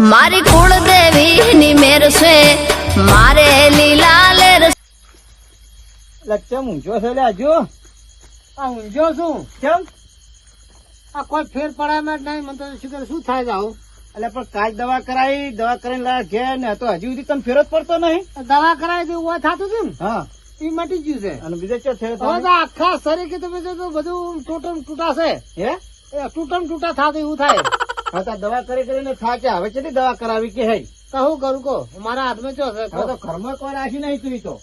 મારી કુળદેવી ની મેર છે મારે લીલા લેર. ચમ ઊંઝો છે લ્યા જો આ ઊંઝો છું ચમ આ કોઈ ફેર પડાય નહીં મને તો શું કરે શું થાય છે આવું એટલે પણ કાલ દવા કરાવી દવા કરીને લાયા ઘેર ને તો હજી સુધી તમે ફેર જ પડતો નહીં. દવા કરાવી દઉં હોય થતું હતું ને હા એ મટી ગયું છે અને બીજે ચો ફેર હવે તો આખા શરીર કે તમે જો બધું તૂટમ તૂટાશે હે એ તૂટમ તૂટા થતું એવું થાય હા તો દવા કરીને થાક્યા હવે કેટલી દવા કરાવી કે હે તો હું કરું કહો મારા હાથમાં શું હશે હવે તો ઘરમાં કોઈ રાખી નહીં તું તો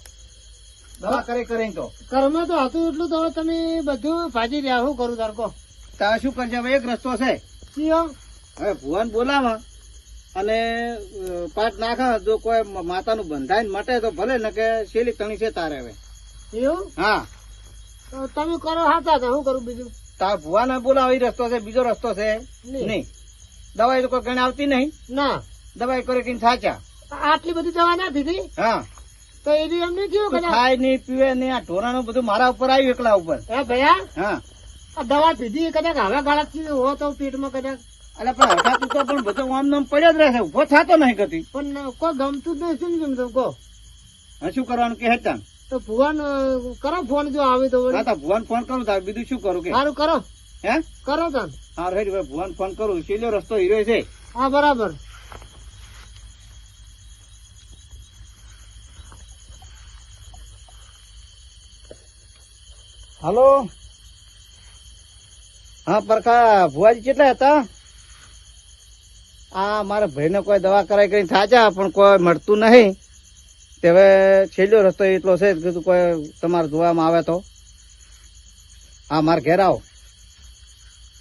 દવા કરીને તો ઘરમાં તો હતું એટલું તો હવે તમે બધું ભાજી રહ્યા શું કરું તાર કહો તારે શું કરજે હવે એક રસ્તો છે સિંહ હવે ભુવન બોલાવા અને પાટ નાખા જો કોઈ માતાનું બંધાઈને મટે તો ભલે ને કે શેલી તણી છે તારે હવે એવું હા તો તમે કરો હાથા તો શું કરું બીજું તાર ભુવાને બોલાવા એ રસ્તો છે બીજો રસ્તો છે નહીં દવાઈ તો કોઈ ગણ આવતી નહીં ના દવાઈ કરીને થાચ્યા આટલી બધી દવા ના દીધી હા તો એની એમને કેવું તો કદાચ ખાય નહીં પીવે નહીં આ ઢોરાનું બધું મારા ઉપર આવ્યું એકલા ઉપર હે ભૈયા હા આ દવા પીધી કદાચ હવે ગાળા હો તો પેટમાં કદાચ એટલે પણ હઠા તું પણ બધો આમ નામ પડ્યો જ રહેશે ઉભો થતો નહીં કદી પણ કોઈ ગમતું જ નહીં શું ગમતું કહો હવે શું કરવાનું કે હેતા તો ભુવન કરો ફોન જો આવે તો વળી. હા તો ભુવન ફોન કરું તાર બીજું શું કરું કે સારું કરો હે કરો તન હા હેડ ભાઈ ભુવન ફોન કરું છેલ્લો રસ્તો હીરો છે હા બરાબર હાલો હા પરખા ભુવાજી કેટલા હતા આ મારા ભાઈને કોઈ દવા કરાઈ કરીને થાચા પણ કોઈ મળતું નહીં તે હવે છેલ્લો રસ્તો એટલો છે કે કોઈ તમારે જોવામાં આવે તો હા મારે ઘેર આવો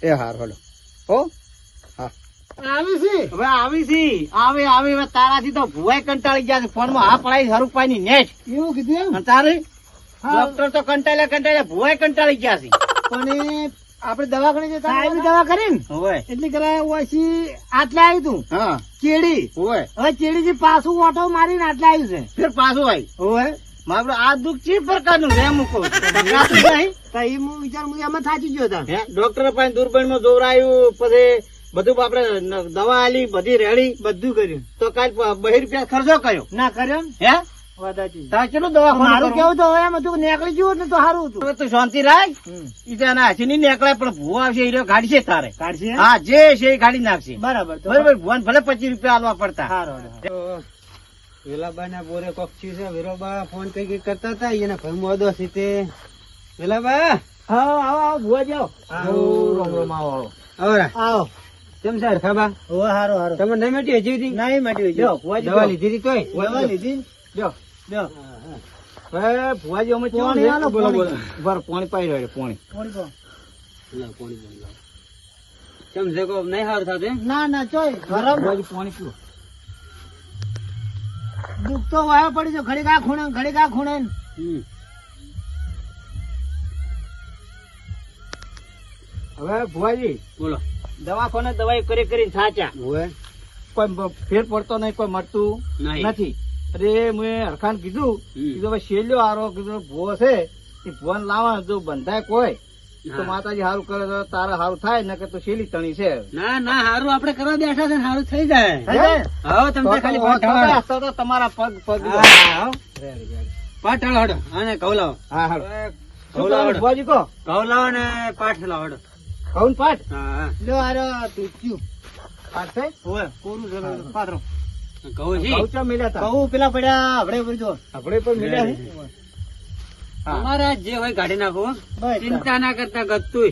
એ હાર હલો હો હા આવી છે હવે આવી છી આવી હવે તારાથી તો ભુવાઈ કંટાળી ગયા છે ફોનમાં હા પડાઈ હરુપાઈ ની નેટ એવું કીધું એમ અને તારે હા. ડોક્ટર તો કંટાળ્યા ભુવાઈ કંટાળી ગયા છે પણ એ આપણે દવાખાને જતા આવી દવા કરી ને હોય એટલે કરાય ઓછી આટલે આવ્યું તું હા કેડી હોય હવે કેડી થી પાછું ઓટો મારીને આટલે આવ્યું છે ફેર પાછું આવી હોય મારું આ દુઃખ ચી પ્રકારનું છે એમ કહું ટકરાતું નહીં. તો એ હું વિચાર હું એમાં થાચી ગયો હતા હે ડોક્ટર પાસે દુર્બળ માં જોવરાયું પછી બધું આપડે દવા આલી બધી રેડી બધું કર્યું તો કાલ 2 રૂપિયા ખર્ચો કર્યો ના કર્યો ને હે વાદાજી તાર કેટલું દવા મારું કેવું તો હવે એમ હતું કે નીકળી ગયું ને તો સારું હતું તું શાંતિ રાખ ઈજાના હાથી નહીં નીકળે પણ ભૂ આવશે એ કાઢશે તારે કાઢશે હા જે છે એ કાઢી નાખશે બરાબર તો બરોબર ભુવન ભલે 25 રૂપિયા આલવા પડતા સારું વેલાબા ના બોરે કોક છે વેરોબા ફોન કઈ કરતા હતા એને ભાઈ મોદો છે તે વેલાબા આવો આવો ભુવા જાઓ આવો કેમ છે હરખાબા ઓ હારો હારો તમે નહીં મટી હજી સુધી નહીં મટી જો ભુવાજી દવા લીધી હતી તોય દવા લીધી જો જો હવે ભુવાજી અમે કેવું પાણી આલો, બોલો બોલો પાણી. બર પાણી પાઈ રહ્યો પાણી કેમ છે કો નહીં હારું થતું એમ ના ના ચોય ગરમ ભુવાજી પાણી પીવો દુઃખ તો વાયો પડી છે ઘડી કા ખૂણે ઘડી કા ખૂણે હવે ભુવાજી બોલો દવાખાને દવાઈ કરીને થાચા હોય કોઈ ફેર પડતો નહીં કોઈ મળતું નહીં. નથી અરે મેં હરખાન કીધું હવે શેલ્યો હારો કીધું ભૂવો છે એ ભુવન લાવવા જો બંધાય કોઈ તો માતાજી સારું કરે તો તારે સારું થાય ને કે તો શેલી તણી છે ના ના હારું આપણે કરવા બેઠા છે સારું થઈ જાય થઈ જાય? હા તમે ખાલી તો તમારા પગ પગ પાઠ હડો અને ઘઉં લાવો હા હાલો ઘઉં લાવો ભુવાજી કહો ઘઉં લાવો ને પાઠ લાવો હડો કહું પાઠ હા લો હારો તું પાઠ છે હોય કોરું છે પાત્રો ઘઉં છે કહું ચા મિલ્યા તા ઘઉં પેલા પડ્યા આપણે પડજો આપણે પણ મિલ્યા છે હા. તમારા જે હોય કાઢી નાખો હો. ચિંતા ના કરતા ગતું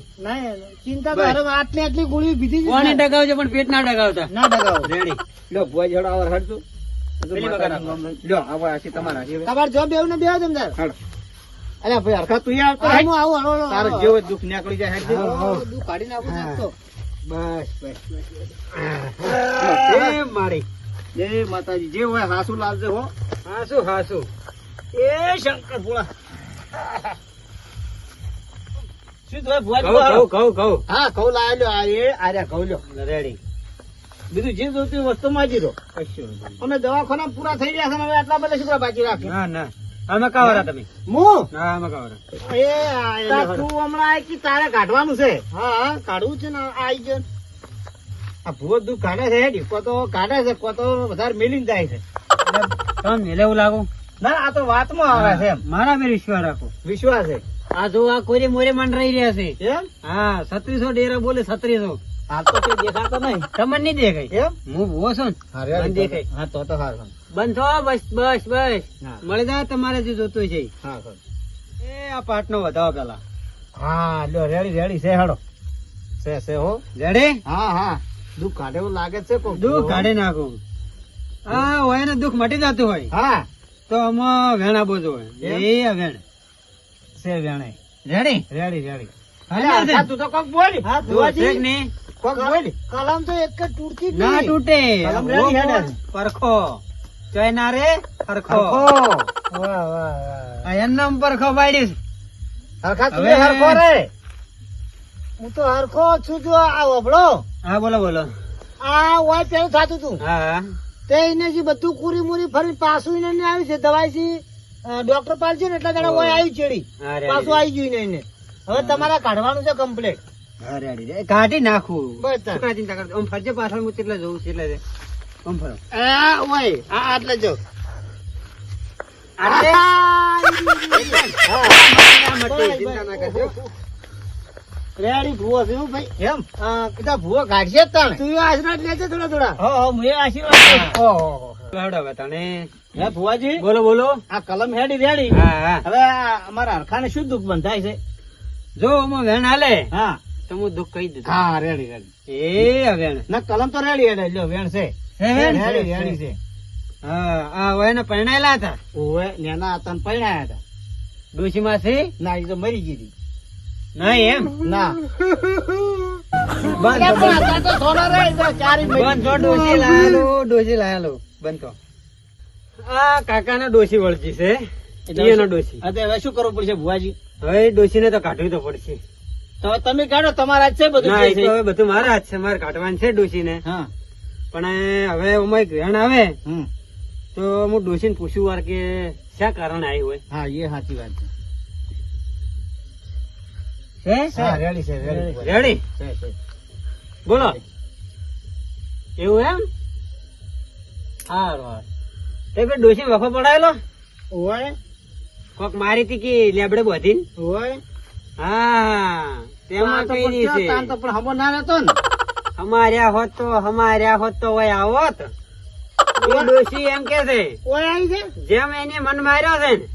ચિંતા બસ. આટલી આટલી ગોળી બીધી કોને ડગાવજો પણ પેટ ના ડગાવતા ના ડગાવો રેડી લો ભુવાજી હડો આવર હડજો પેલી વગર આપો. લો આવો આશી તમારા છે તમારે જો બેવ ને બેવ તમદાર હડો અલ્યા ભાઈ હરખા તું આવતો હું આવું હળો તારે જેવો દુઃખ નીકળી જાય હેડ જેવો. દૂધ કાઢી નાખું હા. તો બસ બસ એ મારી જય માતાજી જે હોય હાસુ લાવજે હો હાસુ હાસુ એ શંકર ભોળા શું થયું ભુવાજી? ઘઉં હા ઘઉં લાવી લ્યો આ એ આર્યા ઘઉં લ્યો રેડી બીજું જે જોતી વસ્તુ માંગી દો અમે દવાખાના પૂરા થઈ ગયા છે ને હવે આટલા બધા શું કરવા બાકી રાખે ના ના અમે કાવરા તમે હું હા અમે કાવરા એ તું હમણાં આ કે તારે કાઢવાનું છે હા કાઢવું છે ને આઈ ગયો આ ભૂવો દુઃખ કાઢે છે હેડી, કો તો કાઢે છે, કો તો વધારે મેલીને જાય છે. તમે મેલે એવું લાગુ ના આ તો વાતમાં આવે છે એમ. મારા પર વિશ્વાસ રાખો. વિશ્વાસ છે આ જો આ કોરે મોરે મન રહી રહ્યા છે. એમ. હા 3600 ડેરા બોલે 3600. હાલ તો કઈ દેખાતો નહીં તમને નહીં દેખાય એમ. હું ભૂવો છું ને. હા રેડી. મને દેખાય. હા તો હારું. બંધ થો બસ બસ બસ હા. મળી જાય તમારે જે જોતું છે. હા સર. એ આ પાટનો વધાવો પેલા હા લ્યો રેડી રેડી છે હેડો. છે હો. રેડી હા હા દુઃખ કાઢે એવું લાગે છે કોક. દુઃખ કાઢી નાખું. હા હોય ને દુઃખ મટી જતું હોય હા તો આમાં વેણા બોજો હોય. એમ? એ આ વેણ છે વેણાય. Ready ready ready. હાલે છે. હા, તું તો કોક બોલ. હા છે કે નહીં? કોક બોલ. કલમ તો એક જ તૂટતી જ ના નહીં. તૂટે. કલમ રેડી હેડે. પરખો ચોય ના રે હરખો. વાહ વાહ વાહ. આ એમના પરખો પાડીશ. હરખા તું હવે- હરખો રે. હું તો હરખો છું. જો આ વભળો હા બોલો બોલો. આ હોય પેલું થતું તું હા તે એને જે બધું કુરી મુરી ફરી પાછું એને ને આવ્યું છે દવાઈ થી ડોક્ટર પાલ છે ને એટલા જણા હોય આવી ચેડી હા, રેડી. પાછું આવી ગયું ને એને હવે તમારે કાઢવાનું છે કમ્પ્લેટ. હા, રેડી રે. કાઢી નાખું. બસ તાર. શું કાંઈ ચિંતા કરતો? આમ ફરજે પાછળ હું કેટલે જવું છું એટલે રે. આમ ફરો. આટલે જો આટલે? હા. મટી, ચિંતા ના કરજો. રેડી ભૂવો છે હો ભાઈ. એમ કીધા ભૂવો કાઢશે જ તાણે. તું આશીર્વાદ લેજે થોડા થોડા. હા હું એ આશીર્વાદ. ઓહો. હેડો હવે તને. હે ભુવાજી બોલો બોલો. આ કલમ હેડી રેડી. હા હા. હવે આ અમારા હરખાને શું દુઃખ બંધાય છે? જો આમાં વેણ હાલે હા તો હું દુઃખ કહી દીધું. હા રેડી રેડી. એ આ વેણ. ના કલમ તો રેડી હેડે લ્યો વેણ છે. છે વેણ? રેડી રેડી છે. હા આ હોય ને પરણાયેલા હતા. ઓવે નેના હતા ને પરણાયા હતા. ડોશીમાં છે? ના એ તો મરી ગઈ હતી. નહીં એમ? ના બંધ તો બંધ. તો સોના રે તો ચારી મરી બંધ તો ડોશી લાયેલો, ડોશી લાયેલો. બંધ તો. આ કાકાના ડોશી વળજી છે. એનો ડોશી. હા, તો હવે શું કરવું પડશે ભુવાજી? હવે ડોશીને તો કાઢવી તો પડશે. તો તમે કાઢો તમારા જ છે બધું ના જે એ તો છે. હવે બધું મારા હાથ છે. મારે કાઢવાનું છે ડોશીને. હા પણ હવે એમાં એક વેણ આવે હમ. તો હું ડોશીને પૂછ્યું વાર કે શા કારણ આવી હોય. હા એ સાચી વાત છે. છે? હા રેડી છે રેડી. રેડી? છે, છે. બોલો. એવું એમ? હારું હારું. તે પેલો ડોશી વખો પડાયેલો ઓવે કોક મારી હતી કે લેબડે બોધીને. ઓવે હા તેમાં કઈ દી છે. તાન તો પણ હમો ના રહેતો ને. હમાર્યા હોત તો હોય આવોત. એ ડોશી એમ કે છે ઓય આવી છે. જેમ એને મન માર્યો છે ને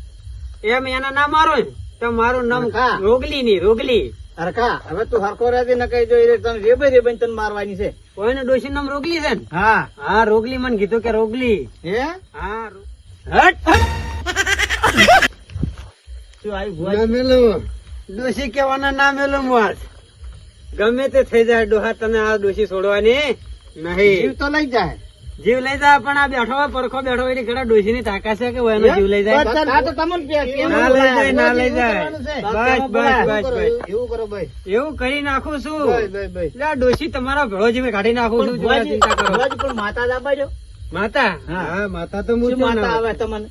એમ એના ના મારો ને તો મારું નામ હા. રોગલી ની રોગલી. હરખા હવે તું હરખો રહેતી ને કઈ જોઈ તને રેબે રેબે તને મારવાની છે. કોઈને ડોશી નામ રોગલી છે ને. હા હા રોગલી મને કીધું કે રોગલી. હે હા હટ શું આવી ભુવાજી? મેલું ડોશી કેવાના ના મેલું માર. ગમે તે થઈ જાય ડોહા તને આ ડોશી છોડવાની નહીં. જીવ તો લઈ જાય. જીવ લઈ જાય પણ આ બેઠો હોય પરખો બેઠો હોય એટલે ઘણા ડોશી ની તાકાત છે કે હોય એનો જીવ લઈ જાય. હા, તો તમને કેમ ના લઈ જાય, ના લઈ જાય. એવું બસ, કરવાનું છે. બસ, બસ, એવું કરો ભાઈ. એવું કરી નાખું છું. ભાઈ, ભાઈ, ભાઈ. એટલે આ ડોશી તમારા ભેળો જીવે કાઢી નાખું પણ છું. ભુવાજી, ચિંતા કરો. ભુવાજી પણ માતા જ આપાડ્યો. માતા હા. હા માતા તો હું શું જ માતા ના. આવે તમને?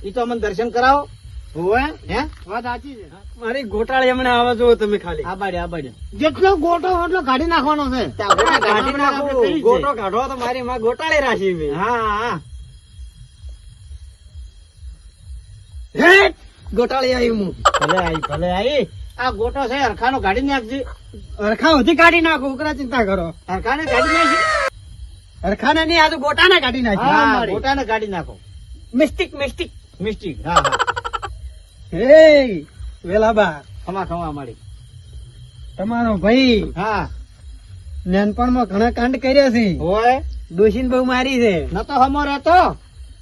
ઈ તો અમને દર્શન કરાવો. હોવે હે વાત સાચી છે. મારી ગોટાળી હમણાં આવા જો તમે ખાલી. આબાડ્યો. જેટલો ગોટો એટલો કાઢી નાખવાનો છે. કાઢી નાખું. ગોટો કાઢો તો મારી માં ગોટાળી રાખી મેં. હા હા હેટ! ગોટાળી આવી હું. ભલે આવી ભલે આવી. આ ગોટો છે હરખાનો કાઢી નાખજે. હરખા સુધી કાઢી નાખું ઉકરા ચિંતા કરો. હરખાને કાઢી નાખી. હરખાને નહીં આ તો ગોટાને કાઢી નાખી. હા ગોટાને કાઢી નાખો. Mistake mistake. મિસ્ટેક. હા હા હે વેલાબા ખમા ખમા મળી. તમારો ભાઈ હા નાનપણમાં ઘણા કાંડ કર્યા છે. હોય ડોશીને બહુ મારી છે. ન તો હમો રહેતો.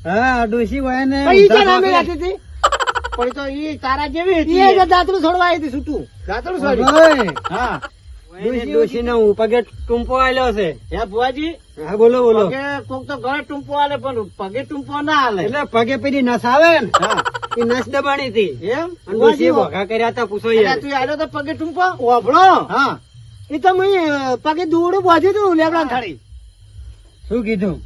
હા ડોશી હોય ને પણ ઈ તો નામે રાખી હતી. પણ ઈ તો ઈ તારા જેવી હતી. ઈ જ દાતરું છોડવા આવી હતી છૂટું. દાતરું છોડ્યું. ઓય, હા ડોશીને હું પગે ટૂંપો આલ્યો છે. હે ભુવાજી હા બોલો બોલો. પગે કોક તો ગળે ટૂંપો આલે પણ પગે ટૂંપો ના આલે. એટલે પગે પેલી નસ આવે ને હા એ નસ દબાણી હતી. એમ અને ડોશીએ ભોગા કર્યા હતા પૂછો એટલે યાર. તું આલ્યો તો પગે ટૂંપો ઓભળો. હા એ તો મેં પગે દોડું બાંધ્યું તું લેબડા થાળી. શું કીધું?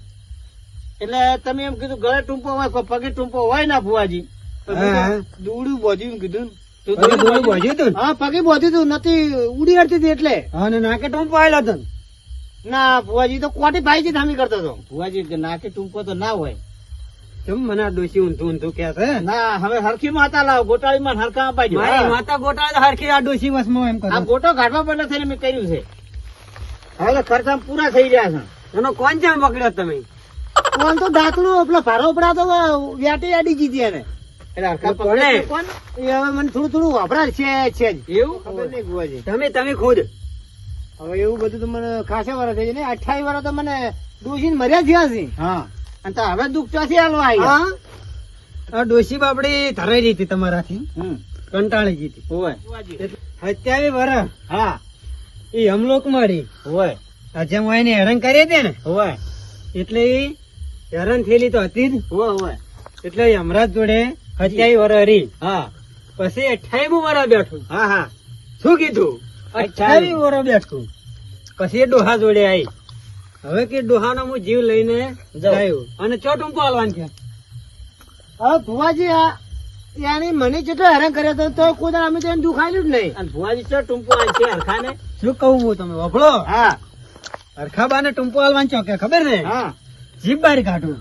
એટલે તમે એમ કીધું ગળે ટૂંપો હોય કોઈ પગે ટૂંપો હોય ના ભુવાજી. તો મેં હા. તો દોડું બાંધ્યું એમ કીધું. તું પગે દોરડું દોરડું બાંધ્યું? બાંધ્યું તું ને? હા પગે બાંધ્યું તું નથી ઉડી હડતી હતી એટલે. હા ને નાકે ટૂંપો આલ્યો હતો ને? ના ભુવાજી તો કોટી ભાઈ જ ધામી કરતો હતો. ભુવાજી નાકે ટૂંકો તો ના હોય. કેમ મને આ ડોશી ઊંધું ઊંધું કે છે? ના હવે હરખી માતા લાવો, ગોટાળીમાં હરખા અપાઈ દો. મારી માતા ગોટાળે તો હરખી આ ડોશી વસમાં એમ આ કરો. ગોટો કાઢવા પડે થઈને મેં કર્યું છે. હવે તો ખર્ચા પૂરા થઈ રહ્યા છે. એનો કોણ જેમ પકડ્યો તમે? કોણ તો દાખલું પેલો ભારો પડા તો વ્યાટી આડી જીધી એને. એટલે હરખા કોને? પકડે છે કોણ? એ હવે મને થોડું થોડું વાપરા છે જ. એવું ખબર નહીં ભુવાજી. તમે ખુદ હવે એવું બધું તો મને ખાસા વર્ષ થઈ જાય ને 28 વર્ષ તો મને ડોશી મર્યા થયા છે. હા અને તો હવે દુઃખ ચોથી હાલવા આવી. આ ડોશી બાપડી ધરાઈ જઈ હતી તમારાથી, કંટાળી ગઈ હતી. હોય 27 વર્ષ હા એ હમલોક મારી હોય જેમ હોય ને હેરાન કરી હતી ને, હોય એટલે ઈ હેરાન થયેલી તો હતી જ. હોય હોય એટલે એ હમણાં જોડે 27 વર્ષ હરી. હા પછી 28મું વર્ષ બેઠું. હા હા શું કીધું? 28 વર્ષ બેઠું. પછી એ ડોહા જોડે આવી. હવે કે ડોહાનો હું જીવ લઈને જાયો અને ચો ટૂંપો હાલવાનું છે. હવે ભુવાજી યાની મને જેટલો હેરાન કર્યો તો કોઈ દાડો અમે તો એને દુખાયેલું જ નહીં. અને ભુવાજી ચો ટૂંપો આવે છે હરખાને. શું કહું હું તમે વફળો? હા હરખાબાને ટૂંપો હાલવાનું ચોકે ખબર ને? હા જીભ બહાર કાઢું,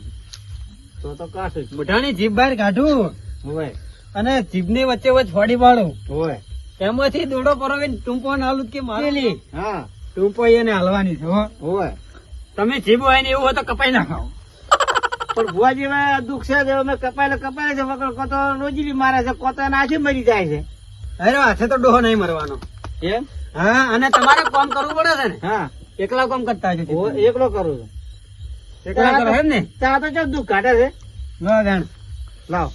તો કાશું જ. મોઢાની જીભ બહાર કાઢું હોય અને જીભની વચ્ચે વચ્ચે ફોડી પાડું. હોય એમાંથી દોડો પરોવીને ટૂંપો નાલું કે મારેલી હા ટૂંપો એને હાલવાની છે હો. હોય તમે જીભ હોય ને એવું હોય તો કપાઈ નાખો. પણ ભુવાજી હવે દુઃખ છે કે અમે કપાયેલે છે વગર કો તો રોજીલી મારે છે, કો તો એના હાથે મરી જાય છે. અરે હાથે તો ડોહો નહીં મરવાનો. એમ હા, અને તમારે કામ કરવું પડે છે ને. હા એકલા કામ કરતા છે. એકલો કરું છું. એકલા કરો એમ ને? ત્યાં તો ચો દુઃખ કાઢે છે. વાહ જાણ. લાવ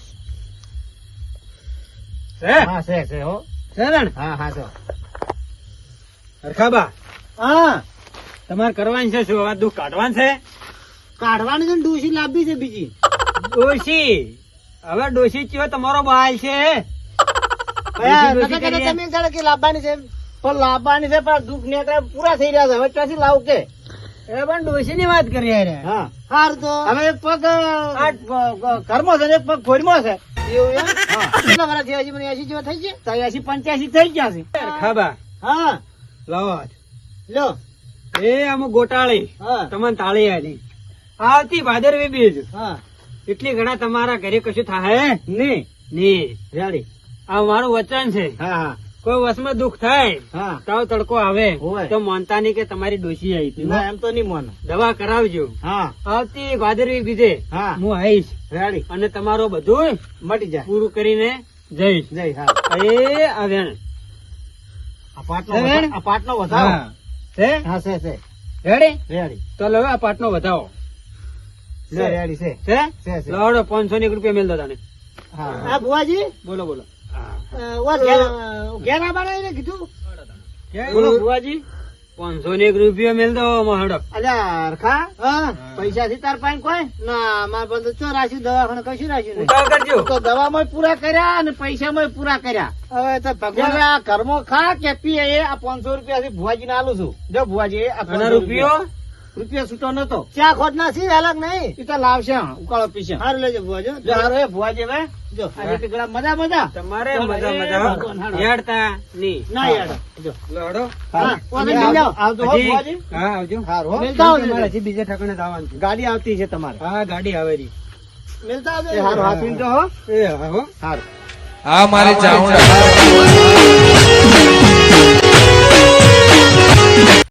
છે? હા છે હો. છે જાણ? હા હા તો હરખાબા, હા તમારે કરવાનું છે શું? હવે દુઃખ કાઢવાનું છે? કાઢવાની છે ને ડોશી લાવવી છે બીજી. ડોશી હવે ડોશી ચિયો તમારો બાલ છે. તમે જાણે કે લાવવાની છે પણ લાવવાની છે પણ દુઃખ નીકળે પૂરા થઈ રહ્યા છે. હવે ક્યાંથી લાવું કે? એ પણ ડોશી ની વાત કરી યાર. હા હાર તો હવે એક પગ ઘરમાં છે ને એક પગ ફોડમાં છે. એવું એમ? હા કેટલા વર્ષ થયા? હજી મને 80 જેવા થઈ ગયા? 85 થઈ ગયા છે. ખાબા હા લાવો આજ. લો એ અમુક ગોટાળી હા તમને તાળી આલી આવતી ભાદરવી બીજ હા એટલી ઘણા તમારા ઘરે કશું થાય ની નહીં. રેડી આ મારું વચન છે. હા હા કોઈ વસમાં દુઃખ થાય હા તાવ તડકો આવે હોય. તો માનતા નહીં કે તમારી ડોશી આવી હતી. ના એમ તો નહીં માનો. દવા કરાવજો. હા આવતી ભાદરવી બીજે હા હું આવીશ રેડી અને તમારું બધું મટી જાય. પૂરું કરીને જઈશ. જય હા એ આવ્યા આ પાટનો છે વધાવો. બેન? આ પાટનો વધાવો. હા. છે હા છે રેડી? રેડી તો લો આ પાટનો વધાવો લે રેડી છે છે. છે. લાવડો 500 રૂપિયા મેલ દો તને. હા આ ભુવાજી બોલો બોલો. ઘેર આવવાના કીધું. બોલો ભુવાજી 501 રૂપિયા મેલ દો મહાડો. અલ્યા હરખા હા પૈસા થી તાર પાસે કોઈ ના મારે બધું ચો રાખ્યું દવાખાને કશું રાખ્યું નહીં. ઉતાવળ કરજો. તો દવામાં પૂરા કર્યા અને પૈસામાં પૂરા કર્યા. હવે તો ભગવાન હવે આ ઘરમાં ખા કે પીએ એ આ 500 રૂપિયા થી ભુવાજી ને આલું છું. જો ભુવાજી આ અને 500 રૂપિયો રૂપિયા છૂટો નતો. ચા ખોટ ના છે અલગ નહીં. એ તો લાવશે ઉકાળો પીશે. સારું લેજો ભુવાજી. જો હારો એ ભુવાજી હવે જો આજે પીકડા મજા મજા તમારે ચાલો, મજા એ મજા ભગવાન હાડો. યાડતા નહીં. ના યાર જો લડો. હા ઓને આવજો, લઈ જાઓ. આવજો હો હજી- ભુવાજી. હા આવજો. હારું હો. મિલતા આવજો. મારે હજી બીજે ઠેકાણે જવાનું છે. ગાડી આવતી છે તમારે. હા ગાડી આવે રહી. મિલતા આવજો. એ હારું હાથ વીંધો હો. એ હા હો. હારું. આ મારી ચાઉંડા